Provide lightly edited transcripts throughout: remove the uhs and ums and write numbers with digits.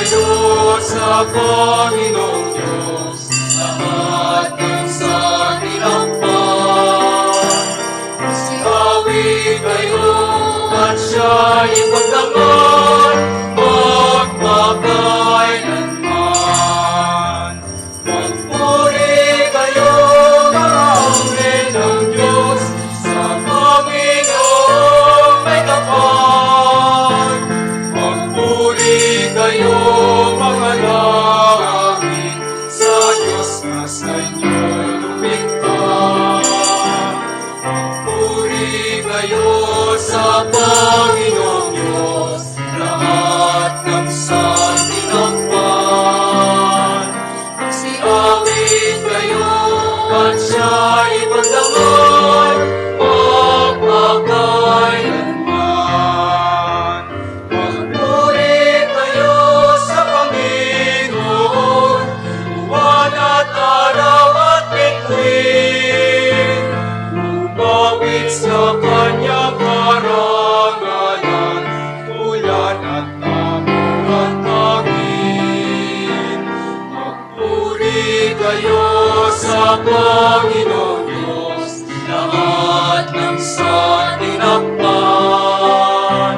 kayo sa Panginoong Diyos, lahat ng sa tinakpan. Magsiawit kayo at siya'y ipagdangan, magpakailanman. Magpuri kayo, mga anghel ng Diyos, sa Panginoong may tapat. Magpuri kayo, mga langit, sa Diyos na sa inyo'y lumikha. Magpuri kayo sa Panginoong Diyos, lahat ng sa tinakpan. Magsiawit kayo at siya'y ipagdangan, magpakailanman. Magpuri kayo sa Panginoon, buwan at araw at bituin. Umawit sa kanyang karangalan, ulan at amon at hangin. Magpuri kayo sa Panginoong Diyos, lahat ng sa tinakpan.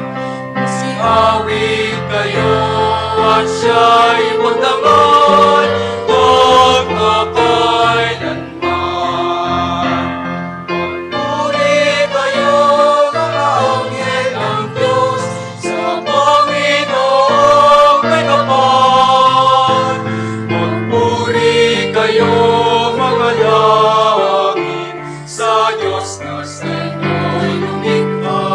Magsiawit kayo at siya'y ipagdangan, magpakailanman. Magpuri kayo, mga anghel ng Diyos, sa Panginoong may tapat. Magpuri kayo, mga langit, sa Diyos na sa inyo'y lumikha.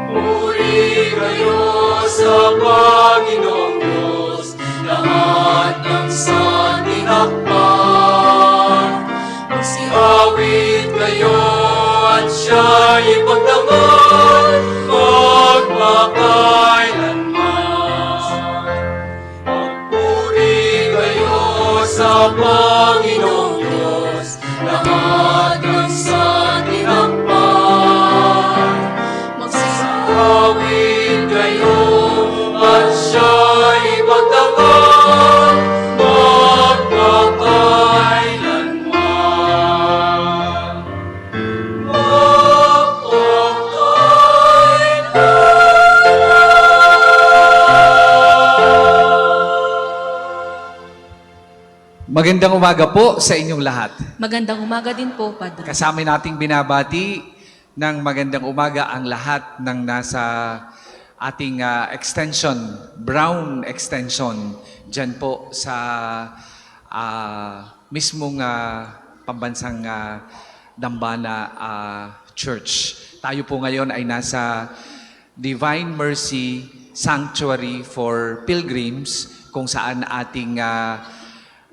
Magpuri kayo sa Panginoong Diyos, lahat ng sa tinakpan. Magsiawit kayo at siya'y ipagdangan, magpakailanman. Magpuri kayo sa Panginoong Diyos, lahat ng sa tinakpan. Magsiawit kayo at siya'y ipagdangan, magpakailanman. Magandang umaga po sa inyong lahat. Magandang umaga din po, Padre. Kasama nating binabati ng magandang umaga ang lahat ng nasa ating extension, Brown Extension, dyan po sa mismong pambansang Dambana Church. Tayo po ngayon ay nasa Divine Mercy Sanctuary for Pilgrims, kung saan ating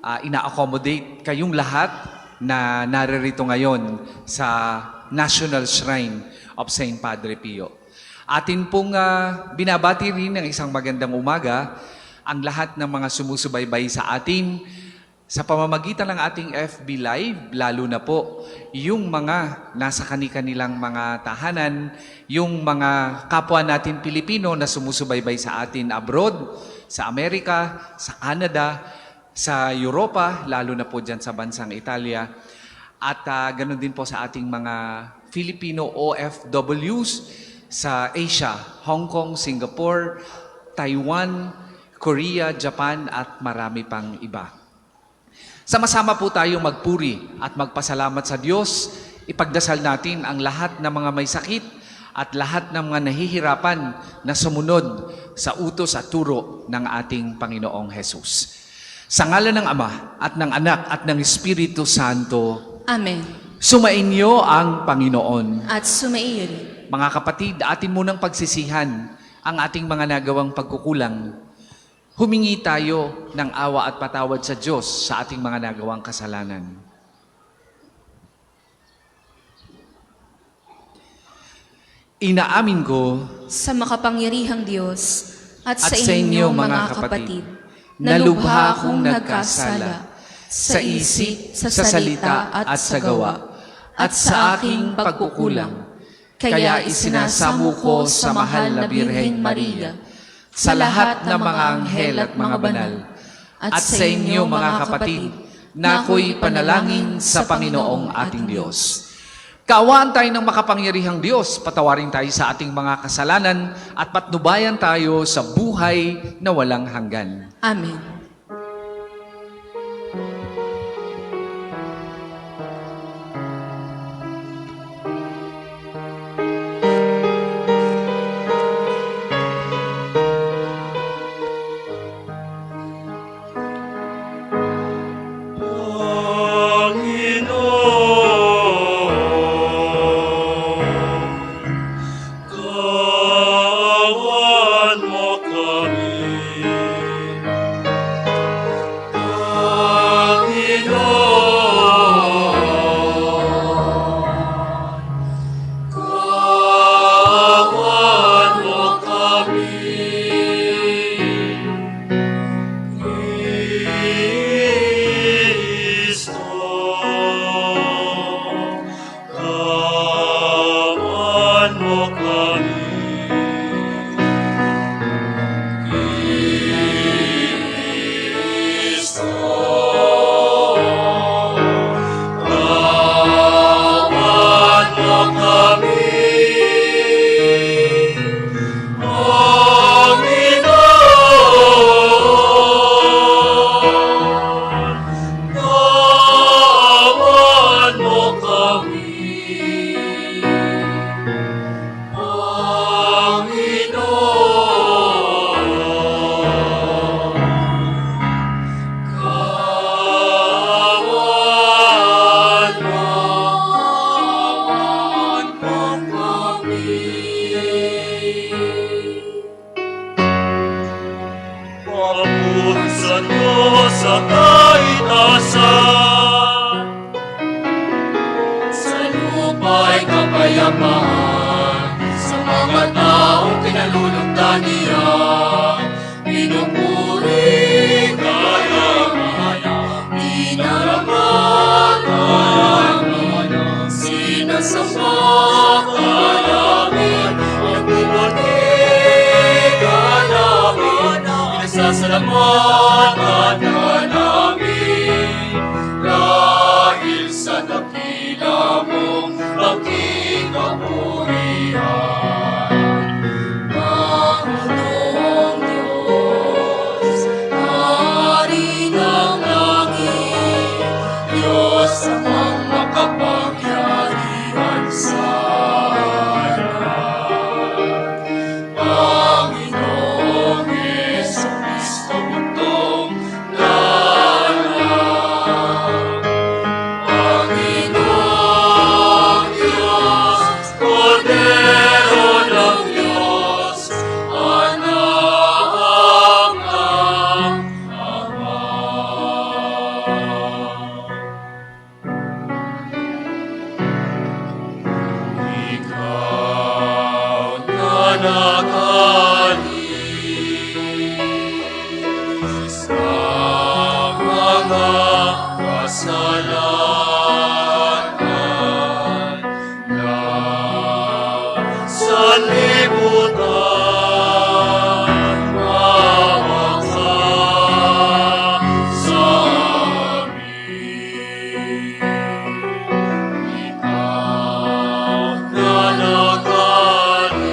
ina-accommodate kayong lahat na naririto ngayon sa National Shrine of St. Padre Pio. Atin pong binabati rin ng isang magandang umaga ang lahat ng mga sumusubaybay sa atin sa pamamagitan ng ating FB Live, lalo na po yung mga nasa kani-kanilang mga tahanan, yung mga kapwa natin Pilipino na sumusubaybay sa atin abroad, sa Amerika, sa Canada, sa Europa, lalo na po dyan sa bansang Italia, at ganun din po sa ating mga Filipino OFWs sa Asia, Hong Kong, Singapore, Taiwan, Korea, Japan, at marami pang iba. Sama-sama po tayong magpuri at magpasalamat sa Diyos. Ipagdasal natin ang lahat ng mga may sakit at lahat ng mga nahihirapan na sumunod sa utos at turo ng ating Panginoong Hesus. Sa ngalan ng Ama at ng Anak at ng Espiritu Santo. Amen. Sumainyo ang Panginoon. At sumaiyo rin. Mga kapatid, atin munang pagsisihan ang ating mga nagawang pagkukulang. Humingi tayo ng awa at patawad sa Diyos sa ating mga nagawang kasalanan. Inaamin ko Sa makapangyarihang Diyos at sa inyo, inyo mga kapatid, na lubha akong nagkasala sa isip, sa salita at sa gawa, at sa aking pagkukulang. Kaya isinasamo ko sa mahal na Birheng Maria, sa lahat ng mga anghel at mga banal, at sa inyo mga kapatid, na ako'y panalangin sa Panginoong ating Diyos. Kaawaan tayo ng makapangyarihang Diyos, patawarin tayo sa ating mga kasalanan at patnubayan tayo sa buhay na walang hanggan. Amen. Kawan mo kami, Panginoon. Kawan mo kami, Kristo. Kawan mo kami, Kristo. Kawan mo kami, Panginoon. Kawan mo kami, Panginoon. Kawan mo kami. Papunsan mo sa kaitasan, sa lupa'y kapayapaan, sa mga taong kinalulugdan niya. Pinupuri ka namin, inaramatan, sinasamba ka namin, nagbubunti ka namin, inasasalamatan ka namin. Dahil sa dakila mong aking kapurihan, Panginoong Diyos, Hari ng langit, Diyos amang makapangyarihan sa lahat. Panginoong Jesucristo, bugtong lalang. Panginoong Diyos, Kordero ng Diyos, anak ng Ama. Ikaw na nakalis sa mga kasalanan na sa libutan, mawag ka sa amin. Ikaw na nakalis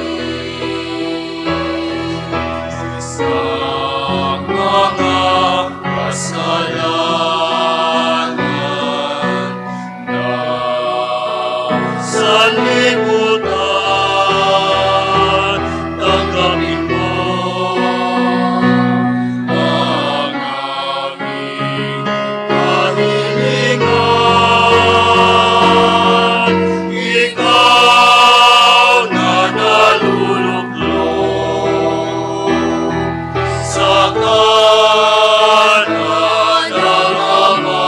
sa mga kasalanan na sa libutan, tanggapin mo ang aming kahilingan. Ikaw na naluluklok sa kanan ng Ama,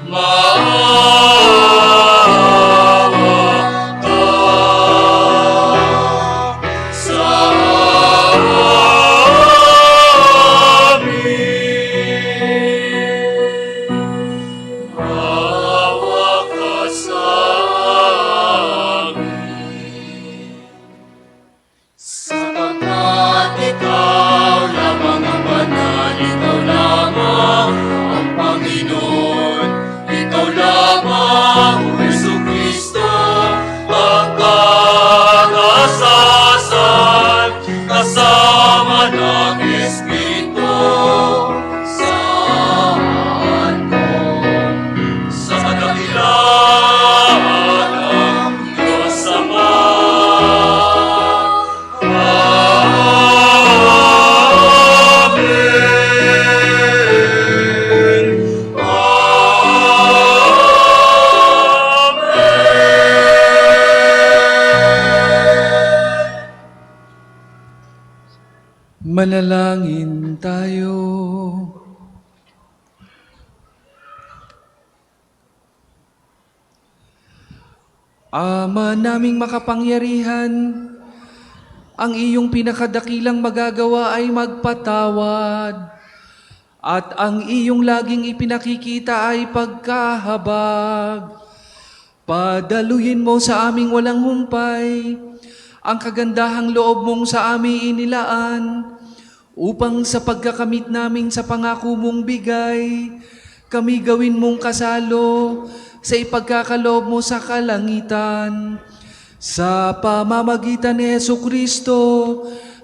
maawa ka sa amin. Maawa ka sa amin. Sa Manalangin tayo. Ama naming makapangyarihan, ang iyong pinakadakilang magagawa ay magpatawad, at ang iyong laging ipinakikita ay pagkahabag. Padaluhin mo sa aming walang humpay ang kagandahang loob mong sa aming inilaan, upang sa pagkakamit namin sa pangako mong bigay, kami gawin mong kasalo sa ipagkakaloob mo sa kalangitan. Sa pamamagitan ni Jesucristo,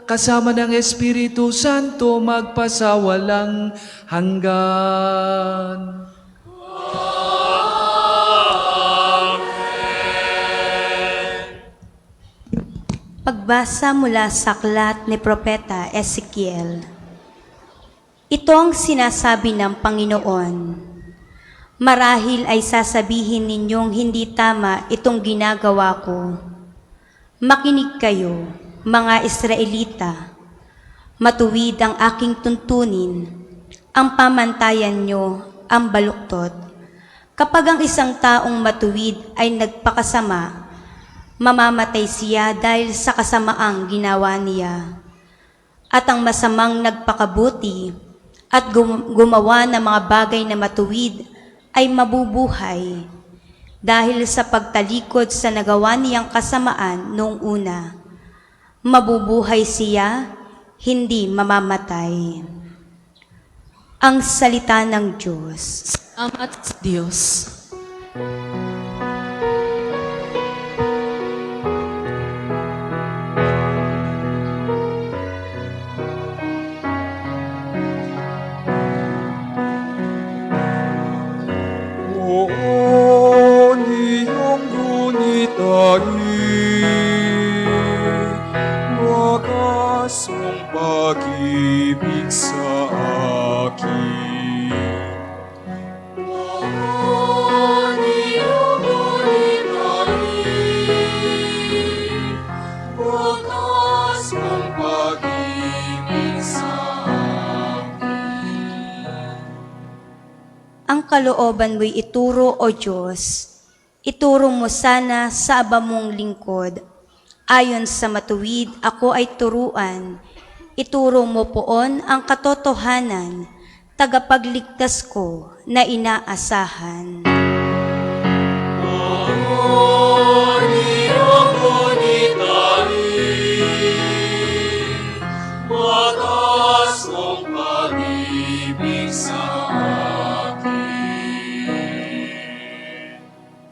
kasama ng Espiritu Santo, magpasawalang hanggan. Pagbasa mula sa aklat ni Propeta Ezekiel. Ito ang sinasabi ng Panginoon. Marahil ay sasabihin ninyong hindi tama itong ginagawa ko. Makinig kayo, mga Israelita. Matuwid ang aking tuntunin, ang pamantayan nyo, ang baluktot. Kapag ang isang taong matuwid ay nagpakasama, mamamatay siya dahil sa kasamaang ginawa niya. At ang masamang nagpakabuti at gumawa ng mga bagay na matuwid ay mabubuhay dahil sa pagtalikod sa nagawa niyang kasamaan noong una. Mabubuhay siya, hindi mamamatay. Ang salita ng Diyos. Ama't Diyos. Poon iyong gunitain, wakas mong pag-ibig sa akin. Poon iyong gunitain, wakas mong pag-ibig sa Ang kalooban mo'y ituro, O Diyos. Ituro mo sana sa aba mong lingkod. Ayon sa matuwid, ako ay turuan. Ituro mo poon ang katotohanan, tagapagligtas ko na inaasahan. Poon iyong gunitain, wakas mong pag-ibig sa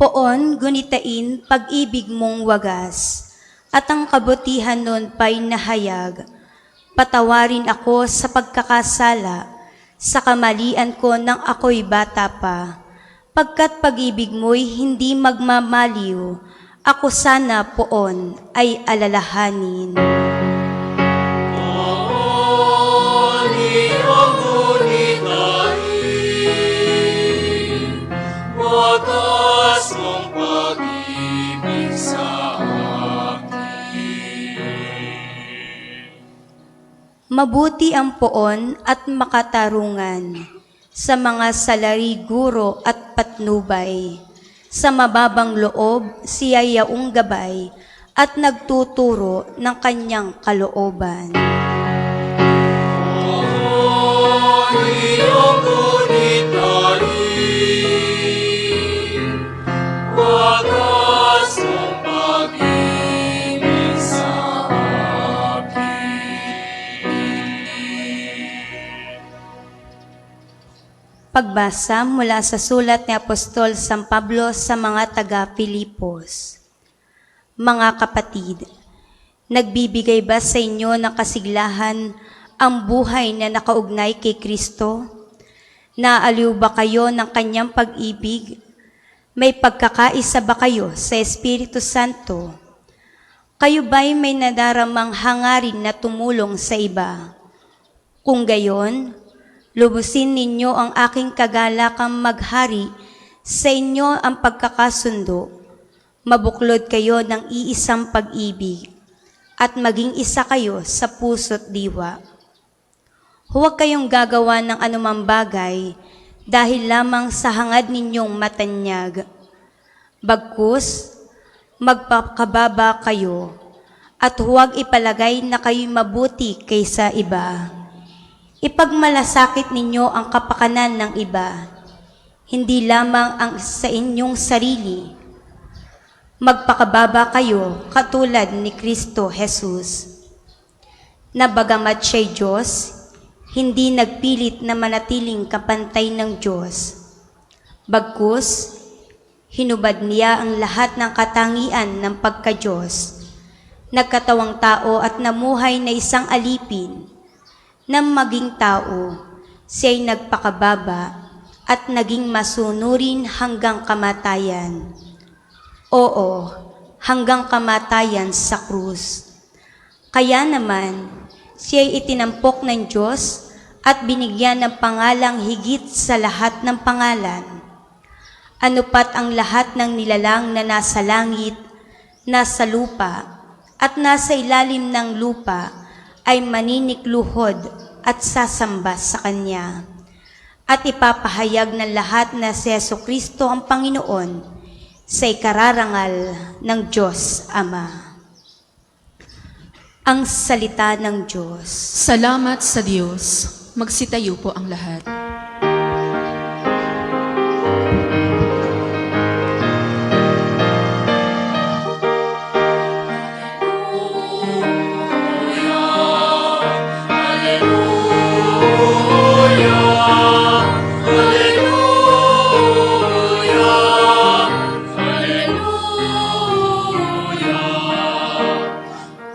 Poon gunitain pag-ibig mong wagas, at ang kabutihan nun pa'y nahayag. Patawarin ako sa pagkakasala, sa kamalian ko nang ako'y bata pa. Pagkat pag-ibig mo'y hindi magmamaliw, ako sana poon ay alalahanin. Poon iyong gunitain, wakas mong pag-ibig sa Mabuti ang poon at makatarungan sa mga salari, guro at patnubay. Sa mababang loob, siya yaong gabay at nagtuturo ng kanyang kalooban. Poon iyong gunitain, wakas mong pag-ibig sa Pagbasa mula sa sulat ni Apostol San Pablo sa mga taga-Pilipos. Mga kapatid, nagbibigay ba sa inyo ng kasiglahan ang buhay na nakaugnay kay Kristo? Naaliw ba kayo ng kanyang pag-ibig? May pagkakaisa ba kayo sa Espiritu Santo? Kayo ba'y may nadaramang hangarin na tumulong sa iba? Kung gayon, lubusin ninyo ang aking kagalakang maghari sa inyo ang pagkakasundo. Mabuklod kayo ng iisang pag-ibig at maging isa kayo sa puso't diwa. Huwag kayong gagawa ng anumang bagay dahil lamang sa hangad ninyong matanyag. Bagkus, magpakababa kayo at huwag ipalagay na kayo'y mabuti kaysa iba. Ipagmalasakit ninyo ang kapakanan ng iba, hindi lamang ang sa inyong sarili. Magpakababa kayo katulad ni Kristo Jesus, na bagamat siya'y Diyos, hindi nagpilit na manatiling kapantay ng Diyos. Bagkus, hinubad niya ang lahat ng katangian ng pagka-Diyos, nagkatawang tao at namuhay na isang alipin. Nang maging tao, siya'y nagpakababa at naging masunurin hanggang kamatayan. Oo, hanggang kamatayan sa krus. Kaya naman, siya'y itinampok ng Diyos at binigyan ng pangalang higit sa lahat ng pangalan. Ano pat ang lahat ng nilalang na nasa langit, nasa lupa, at nasa ilalim ng lupa ay maninikluhod at sasamba sa Kanya. At ipapahayag ng lahat na si Jesucristo ang Panginoon sa ikararangal ng Diyos Ama. Ang salita ng Diyos. Salamat sa Diyos. Magsitayo po ang lahat.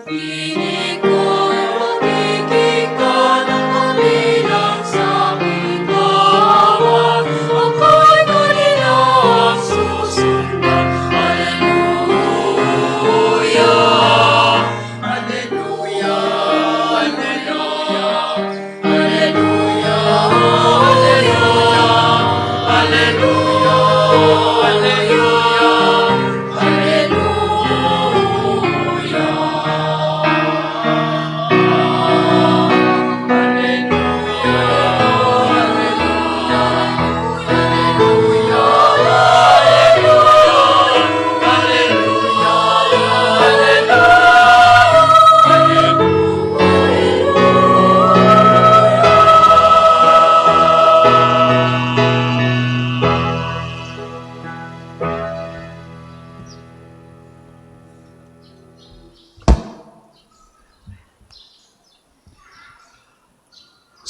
Pinig ko magiging ka ng kabilang sa aking bawat. Ako'y kanilang susundan. Hallelujah! Hallelujah! Hallelujah! Hallelujah! Hallelujah! Hallelujah!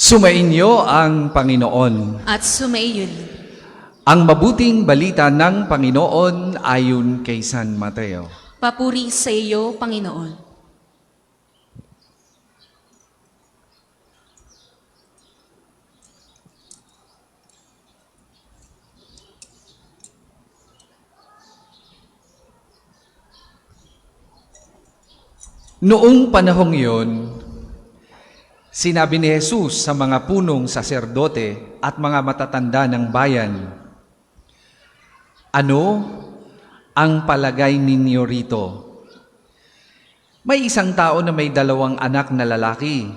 Sumainyo ang Panginoon. At sumaiyon. Ang mabuting balita ng Panginoon ayon kay San Mateo. Papuri sa iyo, Panginoon. Noong panahong iyon, sinabi ni Jesus sa mga punong saserdote at mga matatanda ng bayan, "Ano ang palagay ninyo rito? May isang tao na may 2 anak na lalaki.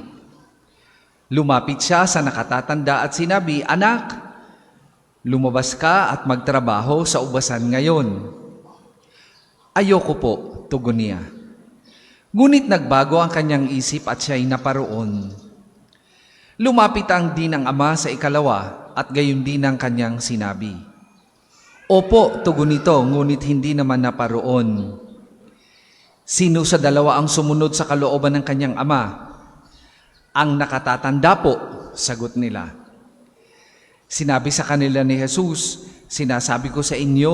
Lumapit siya sa nakatatanda at sinabi, 'Anak, lumabas ka at magtrabaho sa ubasan ngayon.' 'Ayoko po,' tugon niya. Ngunit nagbago ang kanyang isip at siya'y naparoon. Lumapit ang din ng ama sa ikalawa at gayon din ang kanyang sinabi. 'Opo,' tugon nito, ngunit hindi naman naparoon. 'Sino sa 2 ang sumunod sa kalooban ng kanyang ama?' 'Ang nakatatanda po,' sagot nila. Sinabi sa kanila ni Jesus, 'Sinasabi ko sa inyo,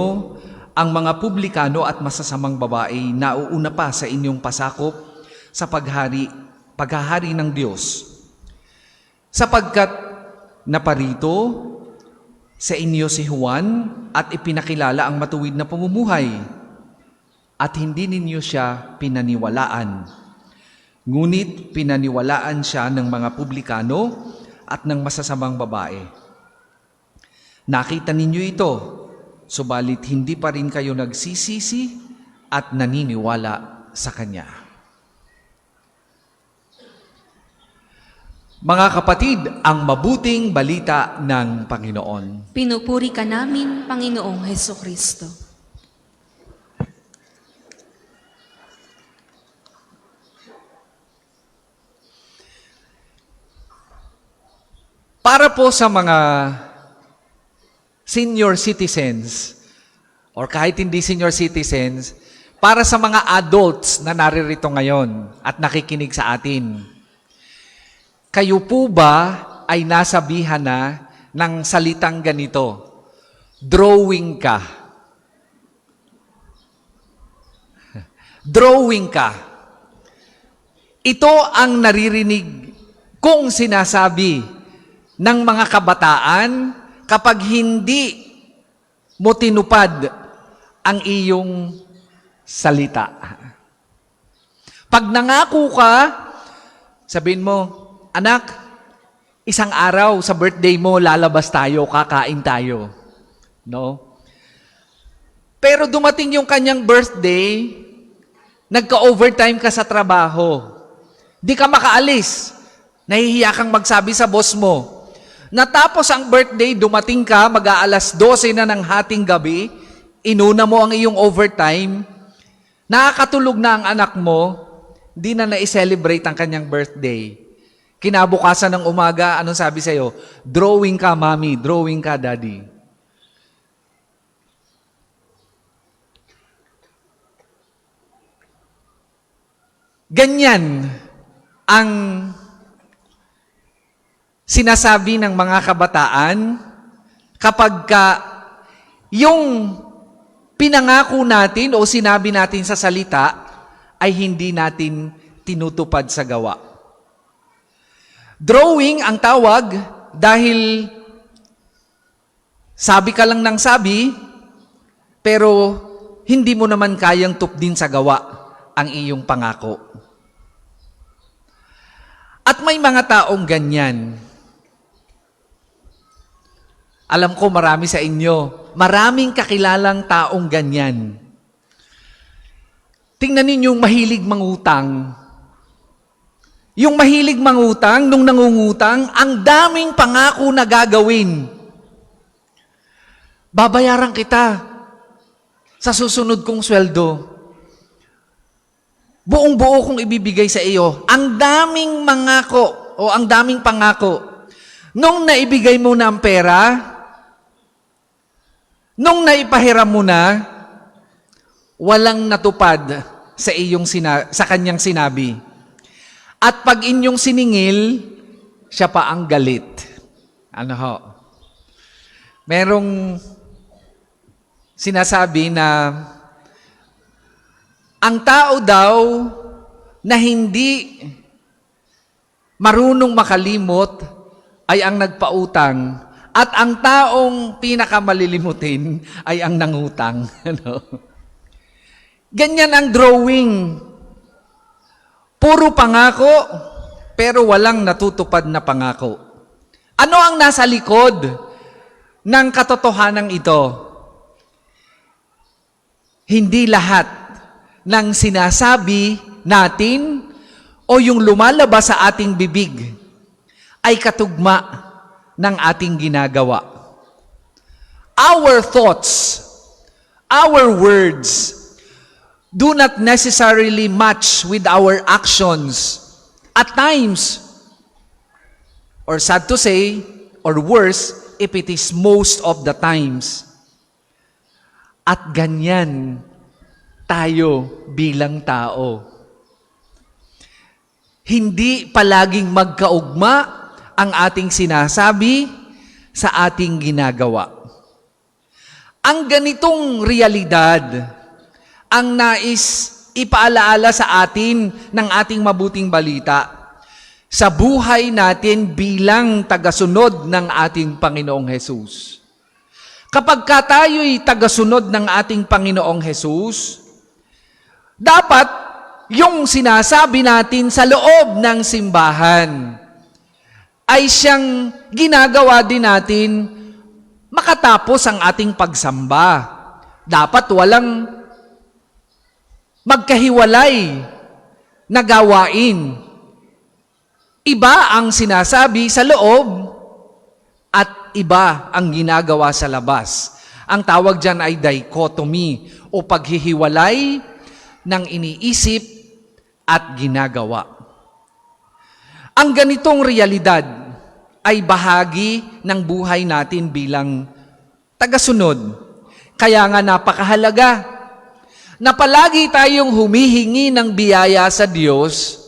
ang mga publikano at masasamang babae nauuna pa sa inyong pasakop sa paghahari ng Diyos. Sapagkat naparito sa inyo si Juan at ipinakilala ang matuwid na pamumuhay at hindi ninyo siya pinaniwalaan. Ngunit pinaniwalaan siya ng mga publikano at ng masasamang babae. Nakita ninyo ito, subalit hindi pa rin kayo nagsisisi at naniniwala sa Kanya." Mga kapatid, ang mabuting balita ng Panginoon. Pinupuri ka namin, Panginoong Heso Kristo. Para po sa mga senior citizens, or kahit hindi senior citizens, para sa mga adults na naririto ngayon at nakikinig sa atin, kayo po ba ay nasabihan na ng salitang ganito, drawing ka? Drawing ka. Ito ang naririnig kong sinasabi ng mga kabataan kapag hindi mo tinupad ang iyong salita. Pag nangako ka, sabihin mo, anak, isang araw sa birthday mo, lalabas tayo, kakain tayo. No? Pero dumating yung kanyang birthday, nagka-overtime ka sa trabaho. Di ka makaalis. Nahihiya kang magsabi sa boss mo. Natapos ang birthday, dumating ka, mag-aalas 12 na ng hating gabi, inuna mo ang iyong overtime, nakakatulog na ang anak mo, di na na-celebrate ang kanyang birthday. Kinabukasan ng umaga, anong sabi sa'yo? Drawing ka, mommy. Drawing ka, daddy. Ganyan ang sinasabi ng mga kabataan kapag yung pinangako natin o sinabi natin sa salita ay hindi natin tinutupad sa gawa. Drawing ang tawag dahil sabi ka lang ng sabi, pero hindi mo naman kayang tupdin sa gawa ang iyong pangako. At may mga taong ganyan. Alam ko marami sa inyo, maraming kakilalang taong ganyan. Tingnan ninyo yung mahilig mangutang. Yung mahilig mangutang, nung nangungutang, ang daming pangako na gagawin. Babayaran kita sa susunod kong sweldo. Buong-buo kong ibibigay sa iyo. Ang daming mangako o ang daming pangako. Nung naibigay mo na ang pera, nung naipahiram mo na, walang natupad sa sa kanyang sinabi. At pag inyong siningil, siya pa ang galit. Ano ho? Merong sinasabi na ang tao daw na hindi marunong makalimot ay ang nagpautang at ang taong pinakamalilimutin ay ang nangutang. Ano? Ganyan ang drawing. Puro pangako, pero walang natutupad na pangako. Ano ang nasa likod ng katotohanan ito? Hindi lahat ng sinasabi natin o yung lumalabas sa ating bibig ay katugma ng ating ginagawa. Our thoughts, our words, do not necessarily match with our actions. At times, or sad to say, or worse, if it is most of the times. At ganyan tayo bilang tao. Hindi palaging magkaugma ang ating sinasabi sa ating ginagawa. Ang ganitong realidad ang nais ipaalaala sa atin ng ating mabuting balita sa buhay natin bilang tagasunod ng ating Panginoong Hesus. Kapag tayo'y tagasunod ng ating Panginoong Hesus, dapat yung sinasabi natin sa loob ng simbahan ay siyang ginagawa din natin makatapos ang ating pagsamba. Dapat walang magkahiwalay na gawain. Iba ang sinasabi sa loob at iba ang ginagawa sa labas. Ang tawag dyan ay dichotomy o paghihiwalay ng iniisip at ginagawa. Ang ganitong realidad ay bahagi ng buhay natin bilang tagasunod. Kaya nga napakahalaga na palagi tayong humihingi ng biyaya sa Diyos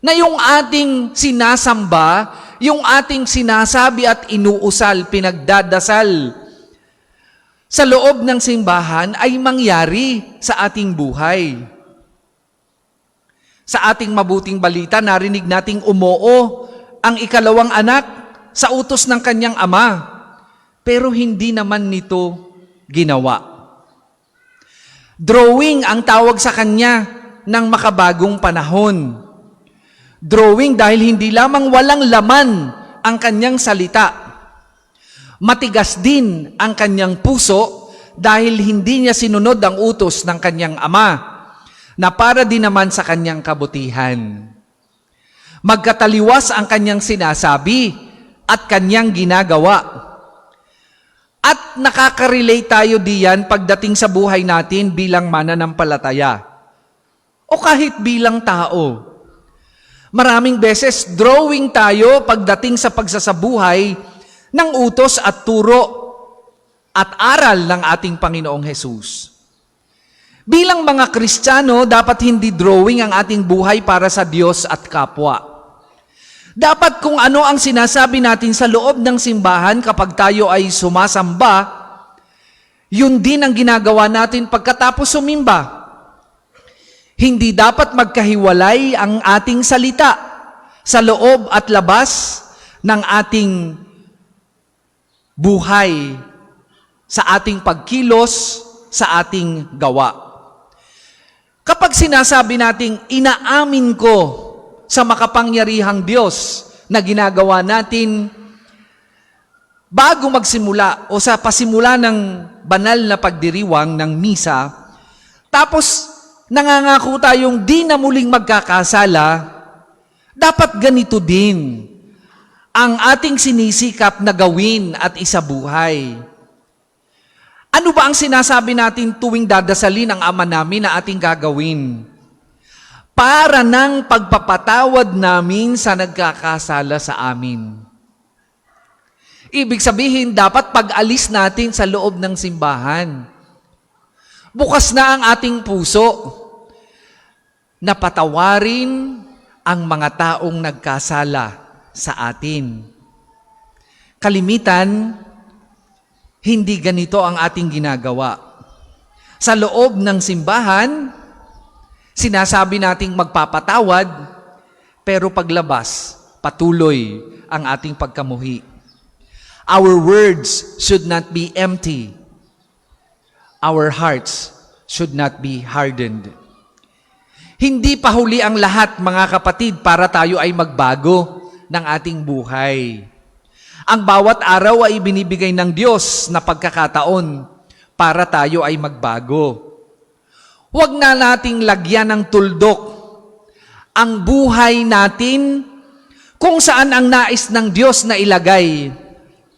na yung ating sinasamba, yung ating sinasabi at inuusal, pinagdadasal sa loob ng simbahan ay mangyari sa ating buhay. Sa ating mabuting balita, narinig nating umoo ang ikalawang anak sa utos ng kanyang ama, pero hindi naman nito ginawa. Drawing ang tawag sa kanya ng makabagong panahon. Drawing dahil hindi lamang walang laman ang kanyang salita. Matigas din ang kanyang puso dahil hindi niya sinunod ang utos ng kanyang ama na para din naman sa kanyang kabutihan. Magkataliwas ang kanyang sinasabi at kanyang ginagawa. At nakaka-relate tayo diyan pagdating sa buhay natin bilang mananampalataya o kahit bilang tao. Maraming beses, drawing tayo pagdating sa pagsasabuhay ng utos at turo at aral ng ating Panginoong Hesus. Bilang mga Kristiyano, dapat hindi drawing ang ating buhay para sa Diyos at kapwa. Dapat kung ano ang sinasabi natin sa loob ng simbahan kapag tayo ay sumasamba, yun din ang ginagawa natin pagkatapos sumimba. Hindi dapat magkahiwalay ang ating salita sa loob at labas ng ating buhay, sa ating pagkilos, sa ating gawa. Kapag sinasabi nating inaamin ko sa makapangyarihang Diyos na ginagawa natin bago magsimula o sa pasimula ng banal na pagdiriwang ng misa, tapos nangangako tayong di na muling magkakasala, dapat ganito din ang ating sinisikap na gawin at isabuhay. Ano ba ang sinasabi natin tuwing dadasalin ang Ama namin na ating gagawin? Para ng pagpapatawad namin sa nagkakasala sa amin. Ibig sabihin, dapat pag-alis natin sa loob ng simbahan, bukas na ang ating puso na patawarin ang mga taong nagkasala sa atin. Kalimitan, hindi ganito ang ating ginagawa. Sa loob ng simbahan, sinasabi nating magpapatawad, pero paglabas, patuloy ang ating pagkamuhi. Our words should not be empty. Our hearts should not be hardened. Hindi pa huli ang lahat, mga kapatid, para tayo ay magbago ng ating buhay. Ang bawat araw ay binibigay ng Diyos na pagkakataon para tayo ay magbago. Huwag na nating lagyan ng tuldok ang buhay natin kung saan ang nais ng Diyos na ilagay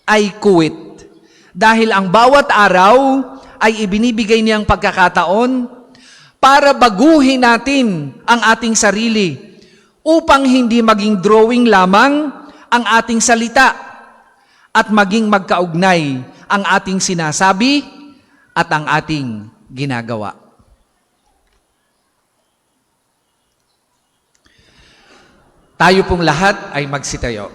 ay kuwit. Dahil ang bawat araw ay ibinibigay niyang pagkakataon para baguhin natin ang ating sarili upang hindi maging drawing lamang ang ating salita at maging magkaugnay ang ating sinasabi at ang ating ginagawa. Tayo pong lahat ay magsitayo.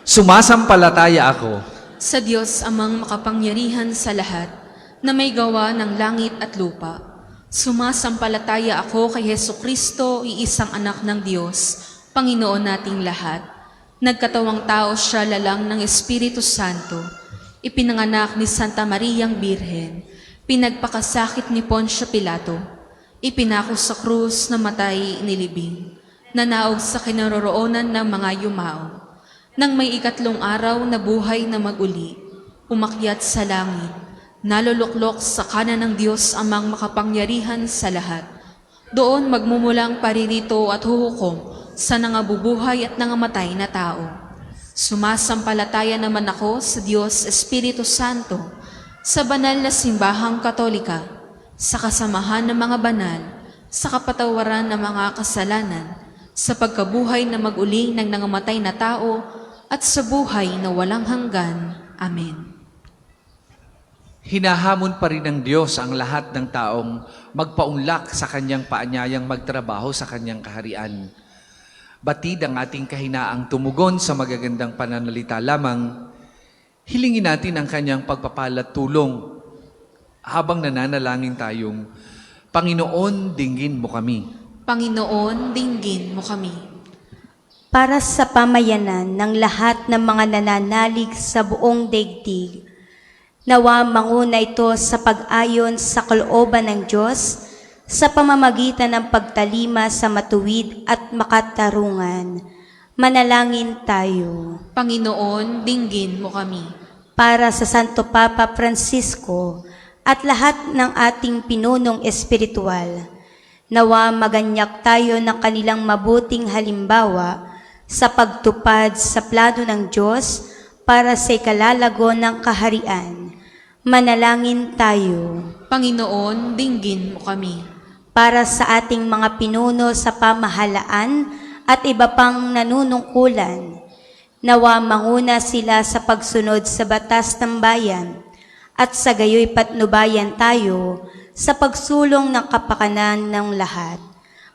Sumasampalataya ako sa Diyos amang makapangyarihan sa lahat, na may gawa ng langit at lupa. Sumasampalataya ako kay Hesukristo, iisang anak ng Diyos, Panginoon nating lahat. Nagkatawang tao siya lalang ng Espiritu Santo. Ipinanganak ni Santa Mariang Birhen. Pinagpakasakit ni Poncio Pilato. Ipinako sa krus, namatay, inilibing. Nanaog sa kinaroroonan ng mga yumao. Nang may ikatlong araw na buhay na maguli, umakyat sa langit, naluluklok sa kanan ng Diyos amang makapangyarihan sa lahat. Doon magmumulang paririto at huhukom sa nangabubuhay at nangamatay na tao. Sumasampalataya naman ako sa Diyos Espiritu Santo, sa banal na simbahang katolika, sa kasamahan ng mga banal, sa kapatawaran ng mga kasalanan, sa pagkabuhay na mag-uling ng nangamatay na tao, at sa buhay na walang hanggan. Amen. Hinahamon pa rin ng Diyos ang lahat ng taong magpaunlak sa kanyang paanyayang magtrabaho sa kanyang kaharian. Batid ang ating kahinaang tumugon sa magagandang pananalita lamang, hilingin natin ang kanyang pagpapalat tulong habang nananalangin tayong, Panginoon, dinggin mo kami. Panginoon, dinggin mo kami. Para sa pamayanan ng lahat ng mga nananalig sa buong daigdig, nawa manguna ito sa pag-ayon sa kalooban ng Diyos sa pamamagitan ng pagtalima sa matuwid at makatarungan. Manalangin tayo. Panginoon, dinggin mo kami. Para sa Santo Papa Francisco at lahat ng ating pinunong espiritual, nawa maganyak tayo ng kanilang mabuting halimbawa sa pagtupad sa plano ng Diyos para sa ikalalago ng kaharian. Manalangin tayo. Panginoon, dinggin mo kami. Para sa ating mga pinuno sa pamahalaan at iba pang nanunungkulan, nawa manguna sila sa pagsunod sa batas ng bayan at sa gayoy patnubayan tayo sa pagsulong ng kapakanan ng lahat.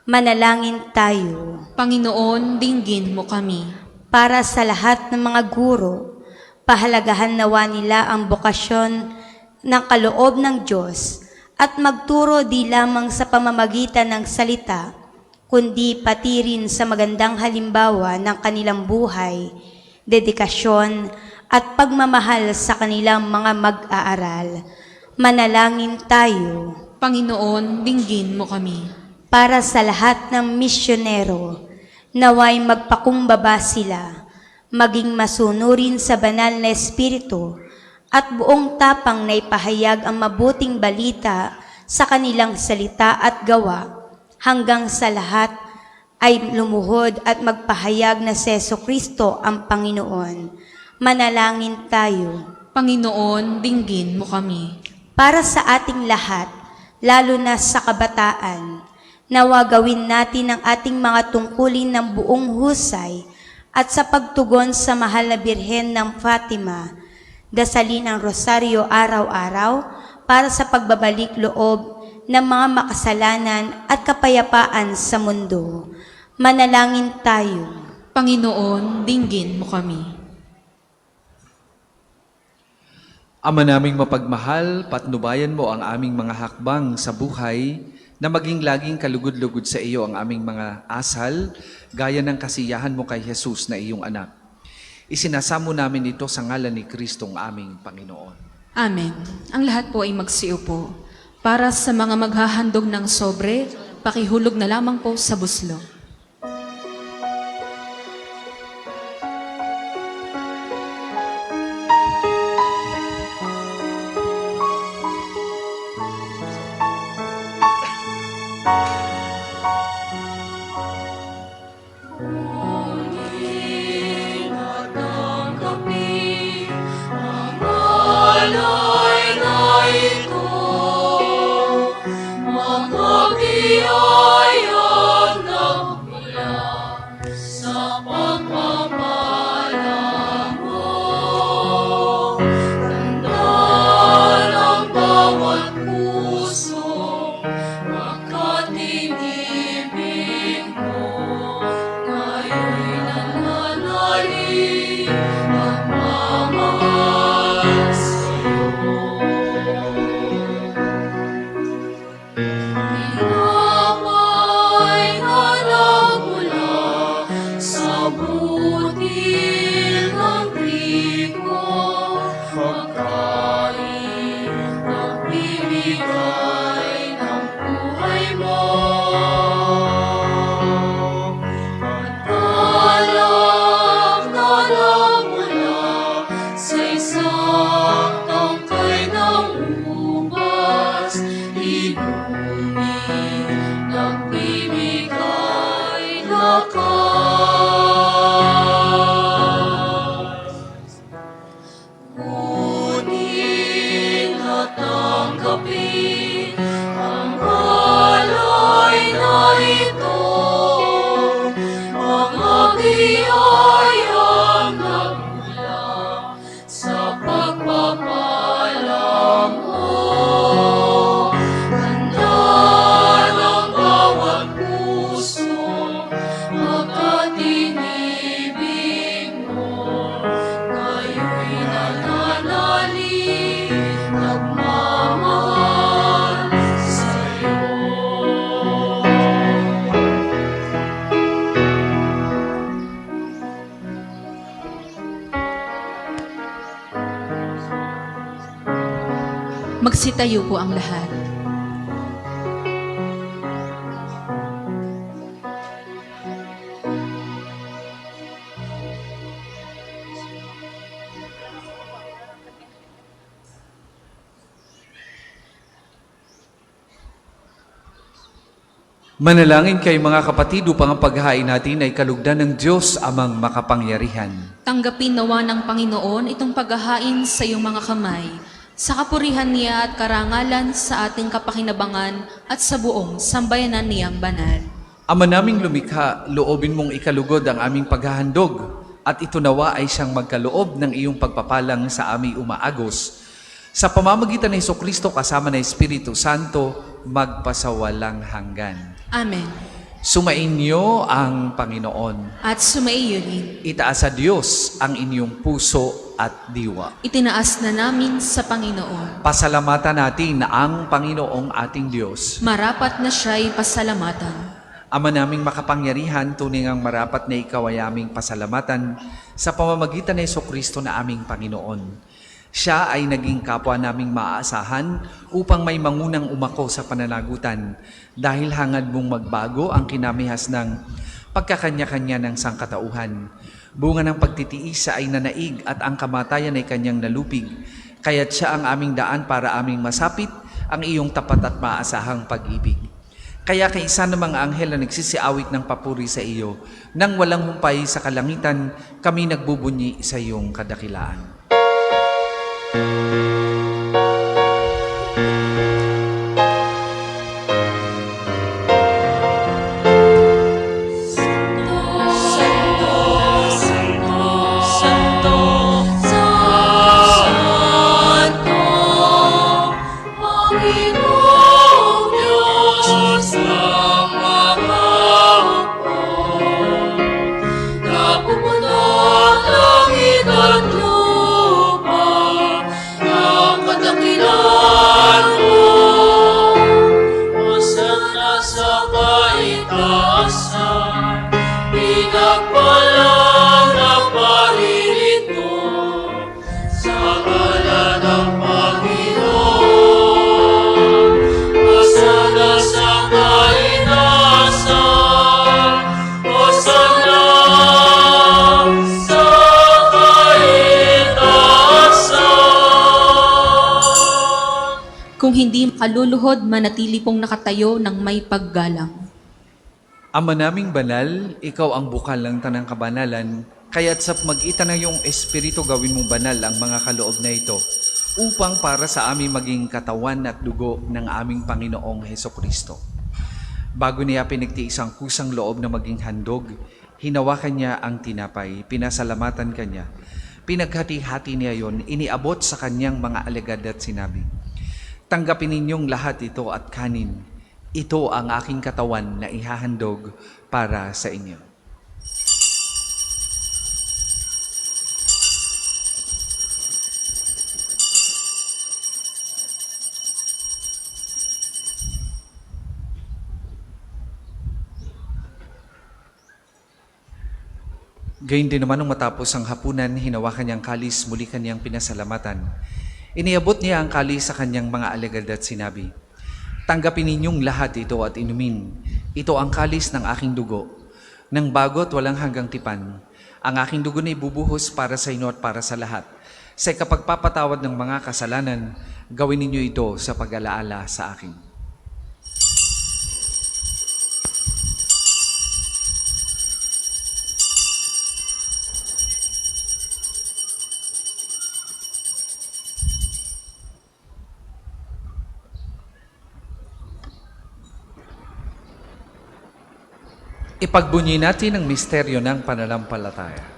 Manalangin tayo. Panginoon, dinggin mo kami. Para sa lahat ng mga guro, pahalagahan nawa nila ang bokasyon ng kaloob ng Diyos at magturo di lamang sa pamamagitan ng salita, kundi pati rin sa magandang halimbawa ng kanilang buhay, dedikasyon at pagmamahal sa kanilang mga mag-aaral. Manalangin tayo. Panginoon, dinggin mo kami. Para sa lahat ng misyonero, naway magpakumbaba sila, maging masunurin sa banal na espiritu, at buong tapang na ipahayag ang mabuting balita sa kanilang salita at gawa, hanggang sa lahat ay lumuhod at magpahayag na si Jesucristo ang Panginoon. Manalangin tayo. Panginoon, dinggin mo kami. Para sa ating lahat, lalo na sa kabataan, nawa gawin natin ang ating mga tungkulin ng buong husay at sa pagtugon sa mahal na Birhen ng Fatima, dasalin ang rosaryo araw-araw para sa pagbabalik loob ng mga makasalanan at kapayapaan sa mundo. Manalangin tayo. Panginoon, dinggin mo kami. Ama naming mapagmahal, patnubayan mo ang aming mga hakbang sa buhay na maging laging kalugod-lugod sa iyo ang aming mga asal, gaya ng kasiyahan mo kay Jesus na iyong anak. Isinasamo namin ito sa ngalan ni Kristong aming Panginoon. Amen. Ang lahat po ay magsiupo. Para sa mga maghahandog ng sobre, pakihulog na lamang po sa buslo. Ang pagkiyayang ng biyayang nagmula sa pagpapalang mo. Handa ng bawat puso, makatinibig mo. Kayo'y nananalig, nagmamahal sa'yo. Magsitayo po ang lahat. Manalangin kayo mga kapatid upang ang paghahain natin ay kalugdan ng Diyos amang makapangyarihan. Tanggapin nawa ng Panginoon itong paghahain sa iyong mga kamay, sa kapurihan niya at karangalan sa ating kapakinabangan at sa buong sambayanan niyang banal. Ama naming lumikha, loobin mong ikalugod ang aming paghahandog at ito nawa ay siyang magkaloob ng iyong pagpapalang sa aming umaagos. Sa pamamagitan ng Jesucristo kasama ng Espiritu Santo, magpasawalang hanggan. Amen. Sumainyo ang Panginoon. At sumaiyo rin. Itaas sa Diyos ang inyong puso at diwa. Itinaas na namin sa Panginoon. Pasalamatan natin ang Panginoong ating Diyos. Marapat na siya'y pasalamatan. Ama naming makapangyarihan, tunay ngang marapat na ikaw ay aming pasalamatan sa pamamagitan ng Jesucristo na aming Panginoon. Siya ay naging kapwa naming maaasahan upang may mangunang umako sa pananagutan dahil hangad mong magbago ang kinamihas ng pagkakanya-kanya ng sangkatauhan. Bunga ng pagtitiis siya ay nanaig at ang kamatayan ay kanyang nalupig. Kaya't siya ang aming daan para aming masapit ang iyong tapat at maaasahang pag-ibig. Kaya kay isa namang anghel na nagsisiawit ng papuri sa iyo, nang walang humpay sa kalangitan, kami nagbubunyi sa iyong kadakilaan. Kung hindi makaluluhod, manatili pong nakatayo ng may paggalang. Ama naming banal, ikaw ang bukal ng tanang kabanalan, kaya't sa magitan ng iyong Espiritu gawin mong banal ang mga kaloob na ito, upang para sa aming maging katawan at dugo ng aming Panginoong Hesukristo. Bago niya pinagtiis ang kusang loob na maging handog, hinawakan niya ang tinapay, pinasalamatan kanya, pinaghati-hati niya yon, iniabot sa kanyang mga alagad at sinabi, "Tanggapin ninyong lahat ito at kanin. Ito ang aking katawan na ihahandog para sa inyo." Gayun din naman nung matapos ang hapunan, hinawakan niyang kalis, muli kanyang pinasalamatan. Iniabot niya ang kalis sa kanyang mga alagad at sinabi, "Tanggapin ninyong lahat ito at inumin. Ito ang kalis ng aking dugo, ng bago't walang hanggang tipan. Ang aking dugo na ibubuhos para sa inyo at para sa lahat. Sa kapagpapatawad ng mga kasalanan, gawin ninyo ito sa pag-alaala sa akin." Ipagbunyi natin ang misteryo ng pananampalataya.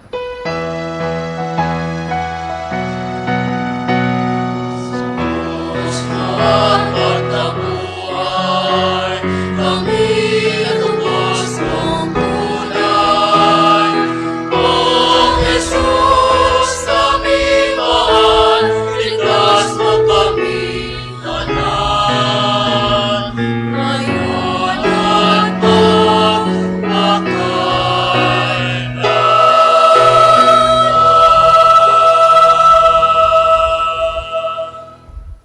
Pagkabuhay, kami natubos mong kulay. O Jesus, aming mahal, ligtas mo kami tanan. Ngayon at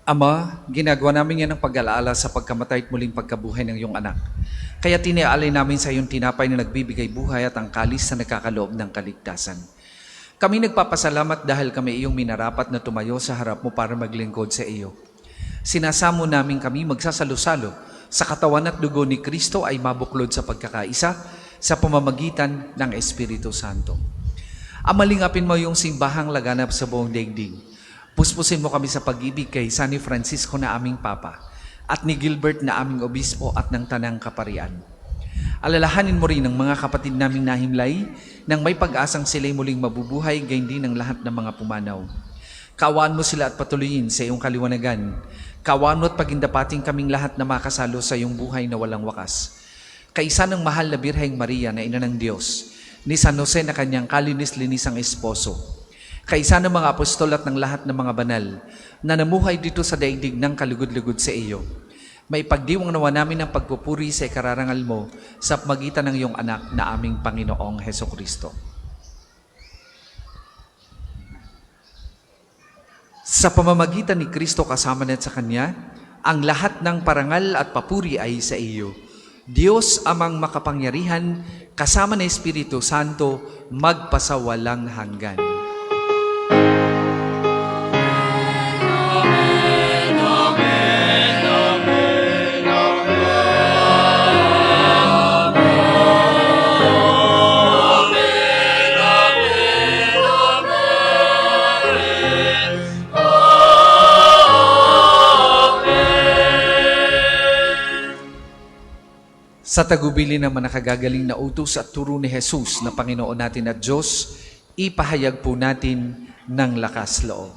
Ama, ginagawa namin yan ang pag-alaala sa pagkamatay at muling pagkabuhay ng iyong anak. Kaya tiniaalay namin sa iyong tinapay na nagbibigay buhay at ang kalis na nagkakaloob ng kaligtasan. Kami nagpapasalamat dahil kami iyong minarapat na tumayo sa harap mo para maglingkod sa iyo. Sinasamo namin kami magsasalo-salo sa katawan at dugo ni Kristo ay mabuklod sa pagkakaisa sa pamamagitan ng Espiritu Santo. Amalingapin mo yung simbahang laganap sa buong daigdig. Puspusin mo kami sa pag-ibig kay San Francisco na aming Papa at ni Gilbert na aming Obispo at ng Tanang Kaparian. Alalahanin mo rin ang mga kapatid naming nahimlay nang may pag-asang sila'y muling mabubuhay gayon din ng lahat ng mga pumanaw. Kaawaan mo sila at patuloyin sa iyong kaliwanagan. Kaawaan mo at pagindapating kaming lahat na makasalo sa iyong buhay na walang wakas. Kaisa ng mahal na Birheng Maria na Ina ng Diyos, ni San Jose na kanyang kalinis-linisang esposo, kaisa ng mga apostol at ng lahat ng mga banal na namuhay dito sa daigdig ng kalugod-lugod sa iyo. May pagdiwang nawa namin ang pagpupuri sa ikararangal mo sa magitan ng iyong anak na aming Panginoong Hesukristo. Sa pamamagitan ni Kristo kasama na't sa Kanya, ang lahat ng parangal at papuri ay sa iyo. Diyos amang makapangyarihan, kasama ng Espiritu Santo, magpasawalang hanggan. Sa tagubilin naman nakagagaling na utos at turo ni Jesus na Panginoon natin at Diyos, ipahayag po natin ng lakas loob.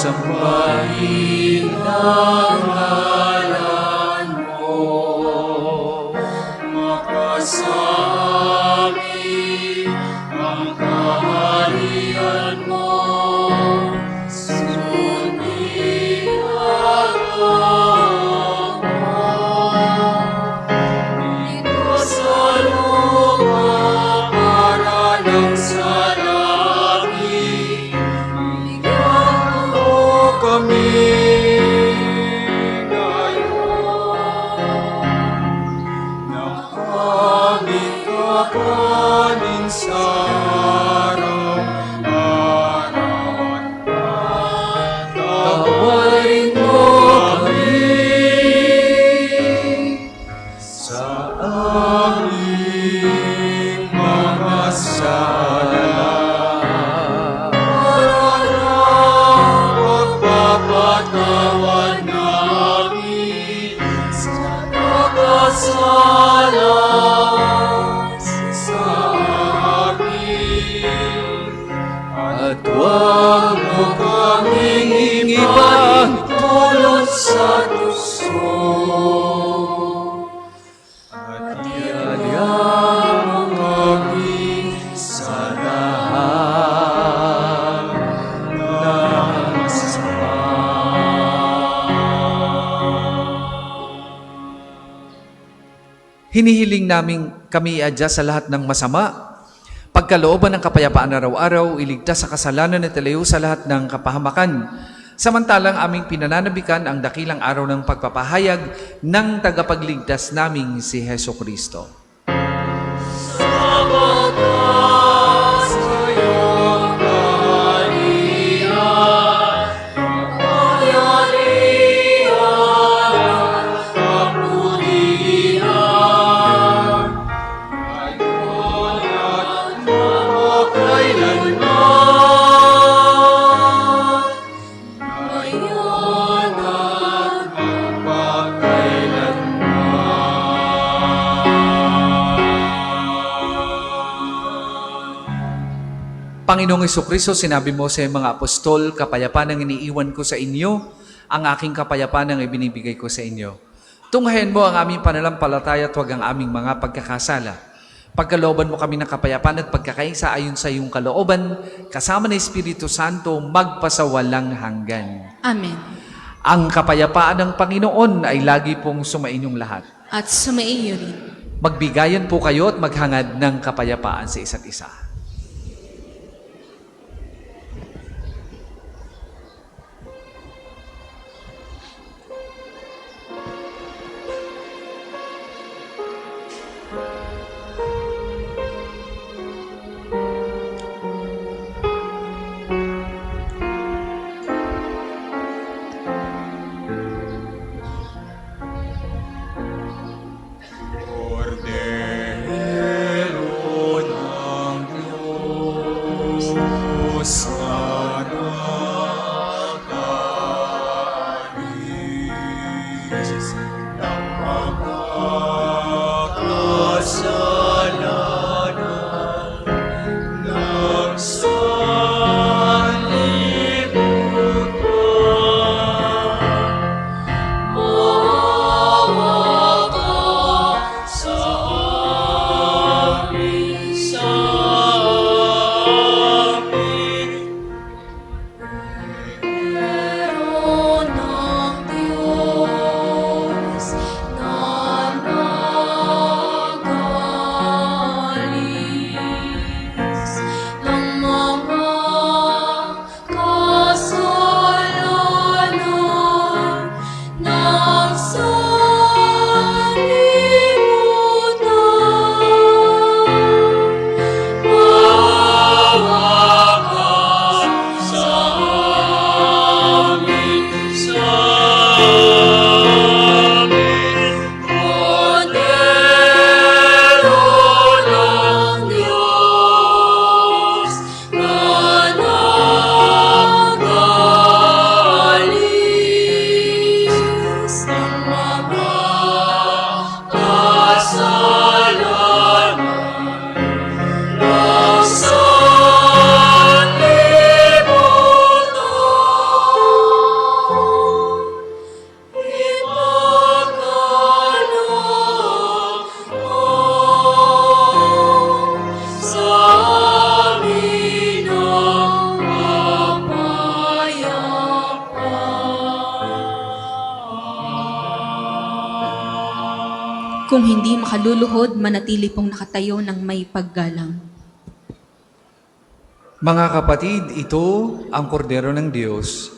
Sambahin ang ngalan mo, makasami ang kaharian mo, sundin ang mo. Dito sa lupa para lang sa langit, bigyan mo kami ngayon ng aming kakanin sa araw-araw at tawarin mo kami sa aming mga sala. Pagpapatawan namin sa nakasala sa amin, at huwag mo kaming ipagtulot sa duso, at iadya mo kami sa lahat ng masama. Hinihiling namin kami iadya sa lahat ng masama, pagkalooban ng kapayapaan araw-araw, iligtas sa kasalanan at ilayo sa lahat ng kapahamakan. Samantalang aming pinananabikan ang dakilang araw ng pagpapahayag ng tagapagligtas naming si Hesukristo. Sabagat sa iyong kaharian, Panginoong Hesukristo, sinabi mo sa mga apostol, kapayapaan ang iniiwan ko sa inyo, ang aking kapayapaan ang ibinibigay ko sa inyo. Tunghayan mo ang aming pananampalataya at huwag ang aming mga pagkakasala. Pagkalooban mo kami ng kapayapaan at pagkakaisa ayon sa iyong kalooban, kasama ng Espiritu Santo, magpasawalang hanggan. Amen. Ang kapayapaan ng Panginoon ay lagi pong sumainyong lahat. At sumaiyo rin. Magbigayan po kayo at maghangad ng kapayapaan sa isa't isa. Cordero ng Diyos, sana kalis ng mga kasalanan ng sanlibutan. Maawa ka sa amin, Cordero ng Diyos na nagalis ng mga kasalanan ng sanlibutan. Maawa ka sa amin, Cordero ng Diyos na nagalis ng mga kasalanan ng sanlibutan. Ipagkaloob mo sa amin ang kapayapaan. Kung hindi makaluluhod, manatili pong nakatayo ng may paggalang. Mga kapatid, ito ang kordero ng Diyos.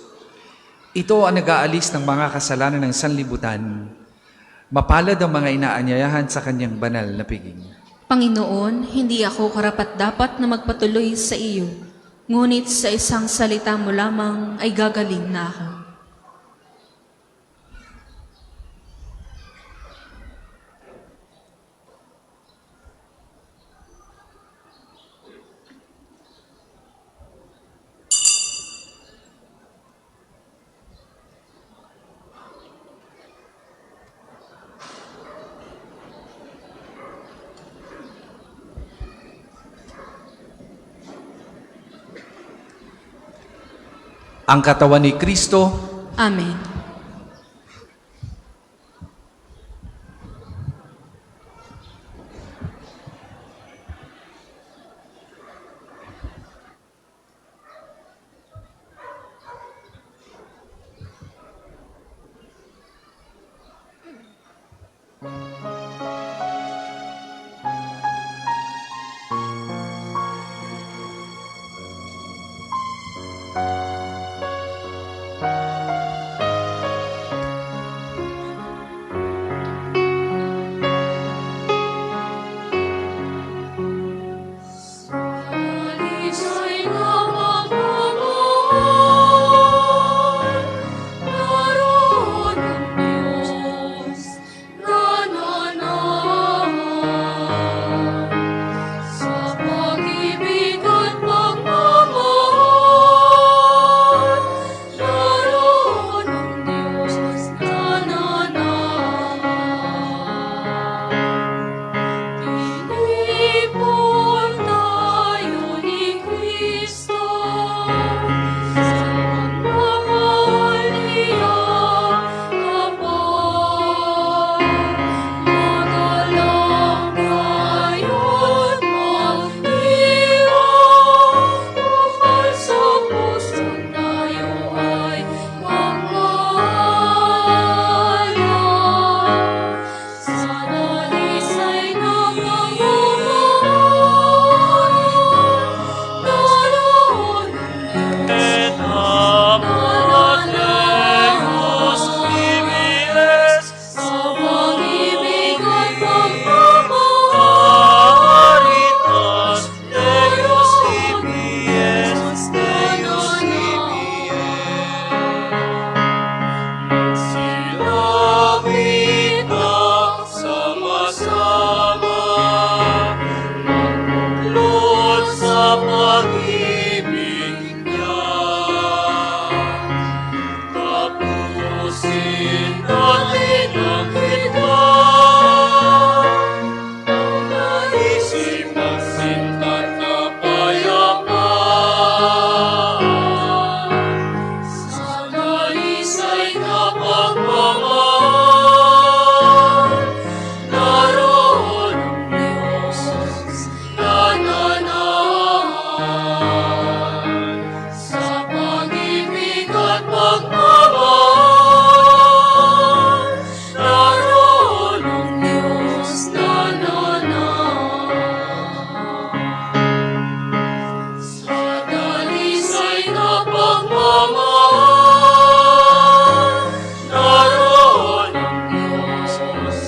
Ito ang nag-aalis ng mga kasalanan ng sanlibutan. Mapalad ang mga inaanyayahan sa kanyang banal na piging. Panginoon, hindi ako karapat-dapat na magpatuloy sa iyo, ngunit sa isang salita mo lamang ay gagaling na ako. Ang katawan ni Kristo, Amen. pagmamahal, naroon ang Diyos nananahan. Sa dalisay na pagmamahal, naroon ang Diyos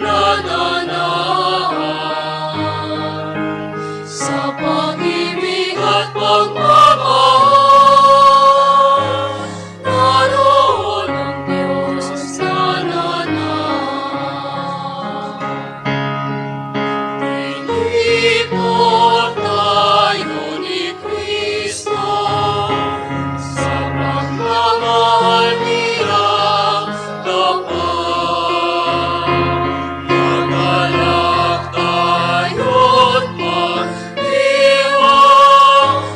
nananahan. Sa pag-ibig at pagmamahal, naroon ang Diyos nananahan. Tinipon tayo ni Kristo sa pagmamahal niyang tapat. Magalak tayo't magdiwang,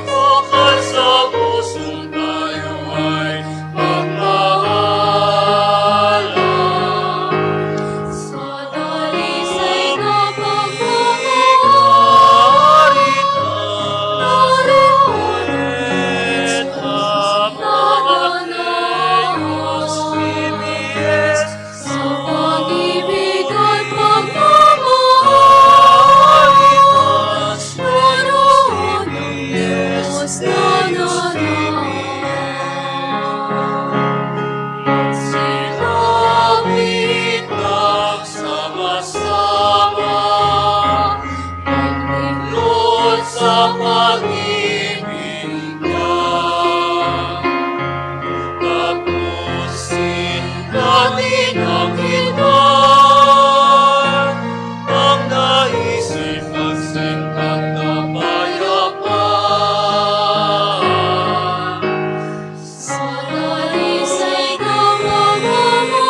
bukal sa pusong tayo ay magmahalan. Sa dalisay na pagmamahal, naroon ang Diyos nananahan. Sa pag-ibig at pagmamahal, naroon ang Diyos nananahan. Silapit nagsama-sama, paglinlod sa pag-ibig niya. Tapusin natin ang hinman, ang naisip at sintang kapayapaan. Sa dalisay na pagmamahal,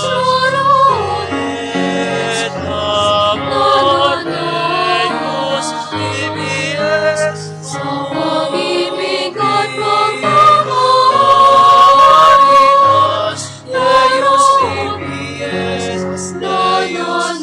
naroon ang Diyos nananahan. Sa pag-ibig at pagmamahal, naroon ang Diyos nananahan.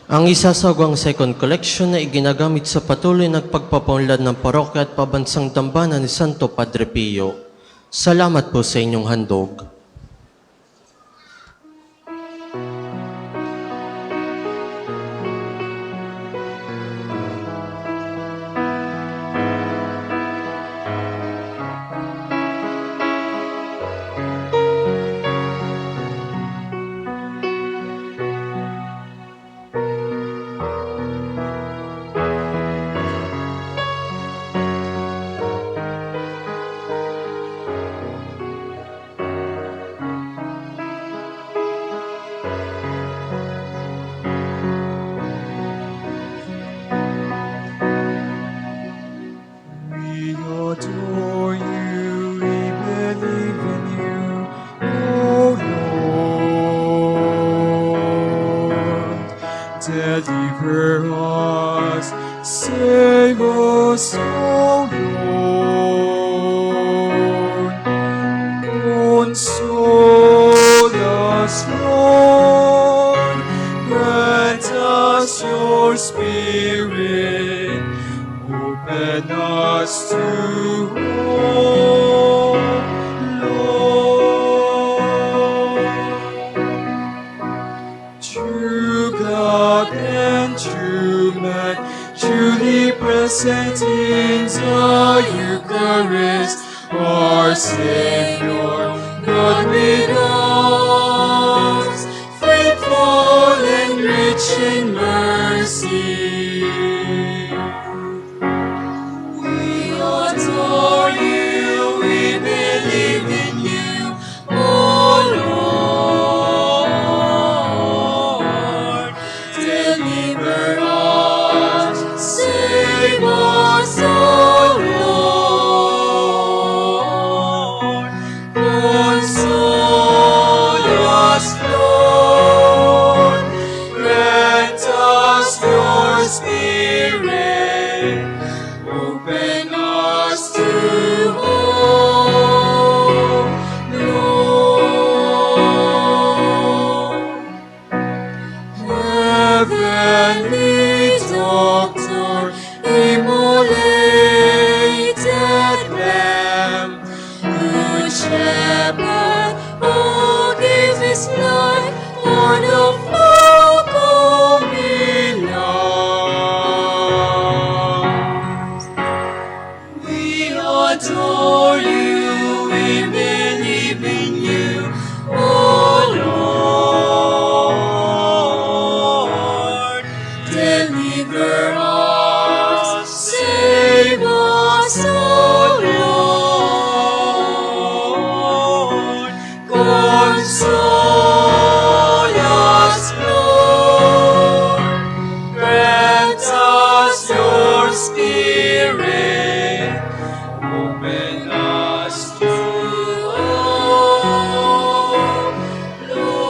Ang isasagawang second collection na iginagamit sa patuloy na pagpapaunlad ng parokya at pabansang dambana ni Santo Padre Pio. Salamat po sa inyong handog. We adore you, we believe in you, O Lord. Deliver us, save us, O Lord. Console us, Lord. Grant us your Spirit. Open us to hope, Lord. True God and true man, truly present in the Eucharist, our Savior, God with us. in mercy. We adore you, we believe in you, O Lord. Deliver us, save us, O Lord. Console us, Lord. Grant us your Spirit. Open us to hope, Lord. Heavenly Doctor, immolated Lamb, Good Shepherd, who gave his life for the flock whom he loves. We adore you, we believe in you, O Lord. Deliver us, save us, O Lord. Console us, Lord. Grant us your Spirit. Open us to hope, Lord.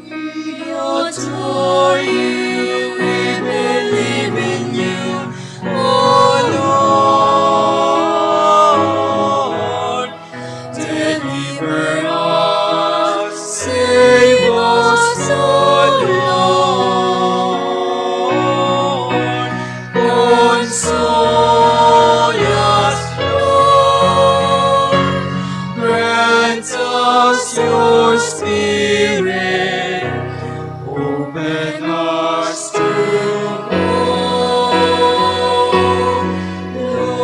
We adore you, we believe in you, O Lord. Deliver us, save us, O Lord. Console us, Lord. Grant us your Spirit. Open us to hope, Lord.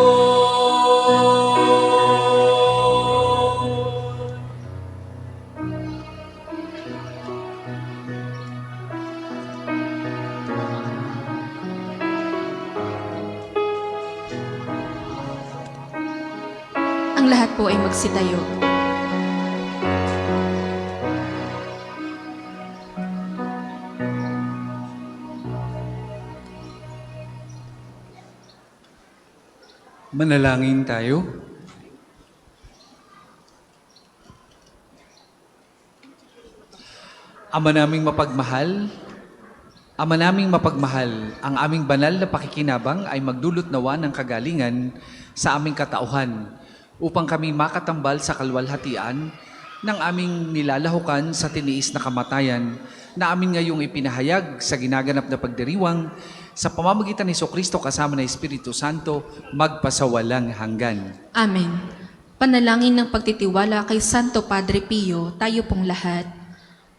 Ang lahat po ay magsitayo. Manalangin tayo. Ama naming mapagmahal, ang aming banal na pakikinabang ay magdulot nawa ng kagalingan sa aming katauhan upang kami makatambal sa kalwalhatian ng aming nilalahukan sa tiniis na kamatayan na amin ngayong ipinahayag sa ginaganap na pagdiriwang sa pamamagitan ni Jesucristo kasama ng Espiritu Santo magpasawalang hanggan. Amen. Panalangin ng pagtitiwala kay Santo Padre Pio, tayo pong lahat.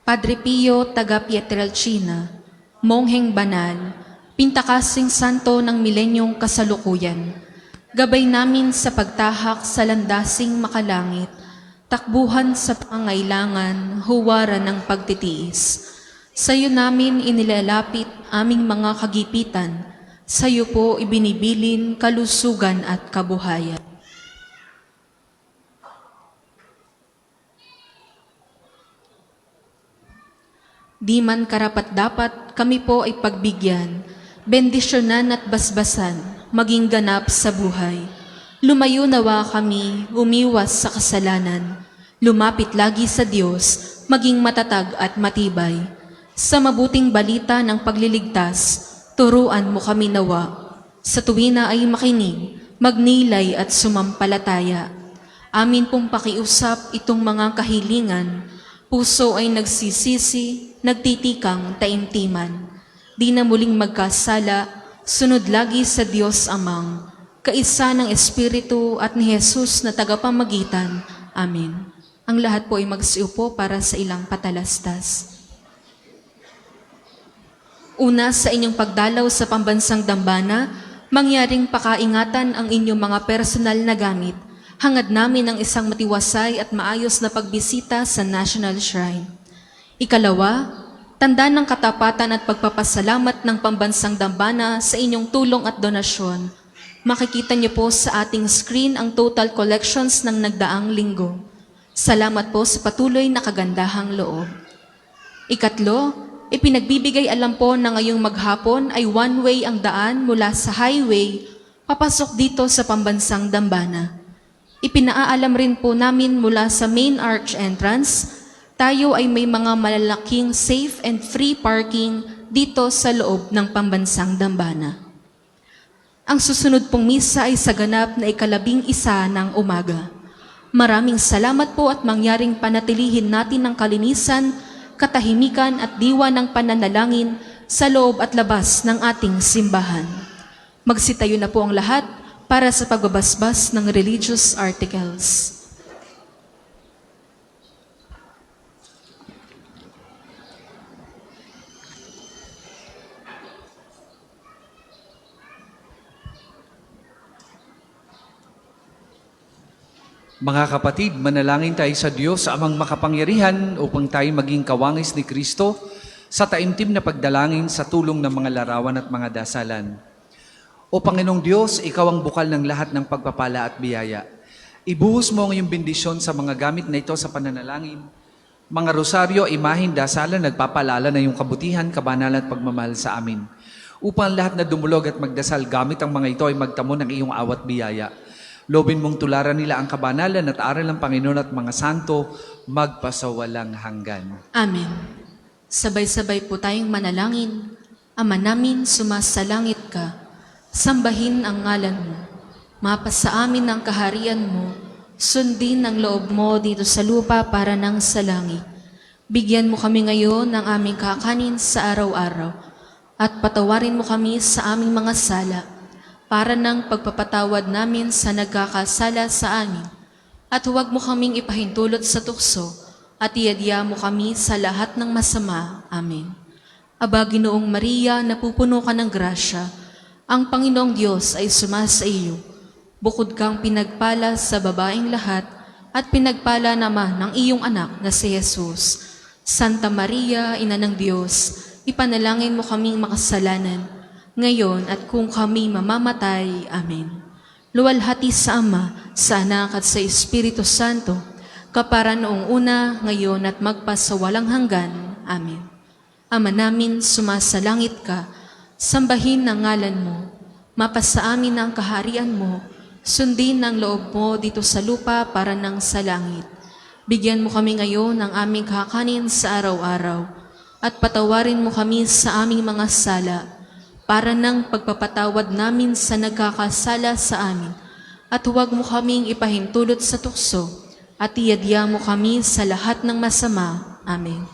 Padre Pio, taga Pietrelcina, mongheng banal, pintakasing santo ng milenyong kasalukuyan, gabay namin sa pagtahak sa landasing makalangit, takbuhan sa pangailangan, huwaran ng pagtitiis. Sa iyo namin inilalapit aming mga kagipitan, sa iyo po ibinibilin kalusugan at kabuhayan. Di man karapat-dapat kami po ay pagbigyan, bendisyonan at basbasan, maging ganap sa buhay. Lumayo nawa kami, umiwas sa kasalanan, lumapit lagi sa Diyos, maging matatag at matibay. Sa mabuting balita ng pagliligtas, turuan mo kami nawa. Sa tuwina ay makinig, magnilay at sumampalataya. Amin pong pakiusap itong mga kahilingan, puso ay nagsisisi, nagtitikang taimtiman. Di na muling magkasala, sunod lagi sa Diyos Amang, kaisa ng Espiritu at ni Jesus na tagapamagitan. Amen. Ang lahat po ay magsiupo para sa ilang patalastas. Una, sa inyong pagdalaw sa pambansang dambana, mangyaring pakaingatan ang inyong mga personal na gamit hangad namin ang isang matiwasay at maayos na pagbisita sa National Shrine. Ikalawa, tanda ng katapatan at pagpapasalamat ng Pambansang Dambana sa inyong tulong at donasyon. Makikita niyo po sa ating screen ang total collections ng nagdaang linggo. Salamat po sa patuloy na kagandahang loob. Ikatlo, ipinagbibigay alam po na ngayong maghapon ay one-way ang daan mula sa highway papasok dito sa Pambansang Dambana. Ipinaalam rin po namin mula sa main arch entrance, tayo ay may mga malalaking safe and free parking dito sa loob ng Pambansang Dambana. Ang susunod pong misa ay sa ganap na 11 ng umaga. Maraming salamat po at mangyaring panatilihin natin ang kalinisan, katahimikan at diwa ng pananalangin sa loob at labas ng ating simbahan. Magsitayo na po ang lahat para sa pagbabasbas ng religious articles. Mga kapatid, manalangin tayo sa Diyos amang makapangyarihan upang tayo maging kawangis ni Kristo sa taimtim na pagdalangin sa tulong ng mga larawan at mga dasalan. O Panginoong Diyos, Ikaw ang bukal ng lahat ng pagpapala at biyaya. Ibuhos mo ang iyong bendisyon sa mga gamit na ito sa pananalangin. Mga rosaryo, imahin, dasalan, nagpapalala na iyong kabutihan, kabanalan at pagmamahal sa amin. Upang lahat na dumulog at magdasal gamit ang mga ito ay magtamo ng iyong awat biyaya. Lobin mong tularan nila ang kabanalan at aral ng Panginoon at mga santo magpasawalang hanggan. Amen. Sabay-sabay po tayong manalangin. Ama namin, sumasalangit ka. Sambahin ang ngalan mo. Mapasa amin ang kaharian mo. Sundin ang loob mo dito sa lupa para nang sa langit. Bigyan mo kami ngayon ng aming kakanin sa araw-araw. At patawarin mo kami sa aming mga sala para ng pagpapatawad namin sa nagkakasala sa amin. At huwag mo kaming ipahintulot sa tukso at iadya mo kami sa lahat ng masama. Amen. Aba, Ginoong Maria, napupuno ka ng grasya, ang Panginoong Diyos ay sumasa iyo. Bukod kang pinagpala sa babaeng lahat at pinagpala naman ng iyong anak na si Jesus. Santa Maria, Ina ng Diyos, ipanalangin mo kaming makasalanan, ngayon at kung kami mamamatay. Amen. Luwalhati sa Ama, sa Anak at sa Espiritu Santo, kapara noong una, ngayon at magpasawalang hanggan. Amen. Ama namin, sumasalangit ka, sambahin ang ngalan mo, mapasa amin ang kaharian mo, sundin ang loob mo dito sa lupa para nang sa langit. Bigyan mo kami ngayon ng aming kakanin sa araw-araw, at patawarin mo kami sa aming mga sala, para nang pagpapatawad namin sa nagkakasala sa amin, at huwag mo kaming ipahintulot sa tukso, at iadya mo kami sa lahat ng masama. Amen.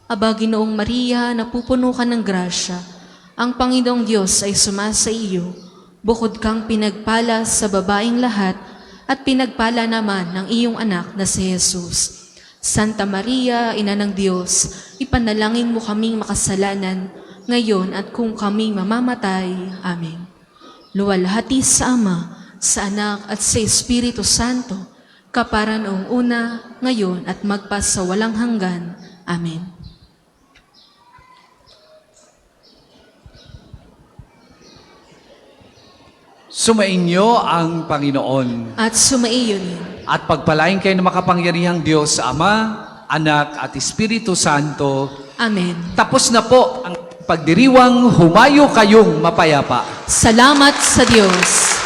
Aba, Ginoong Maria, napupuno ka ng grasya, ang Panginoong Diyos ay sumasa iyo. Bukod kang pinagpala sa babaeng lahat, at pinagpala naman ng iyong anak na si Jesus. Santa Maria, Ina ng Diyos, ipanalangin mo kaming makasalanan, ngayon at kung kami mamamatay. Amen. Luwalhati sa Ama, sa Anak at sa Espiritu Santo, kapara noong una, ngayon at magpasawalang hanggan. Amen. Sumainyo ang Panginoon. At sumaiyo rin. At pagpalain kayo ng makapangyarihang Diyos, Ama, Anak at Espiritu Santo. Amen. Tapos na po ang pagdiriwang, humayo kayong mapayapa. Salamat sa Diyos.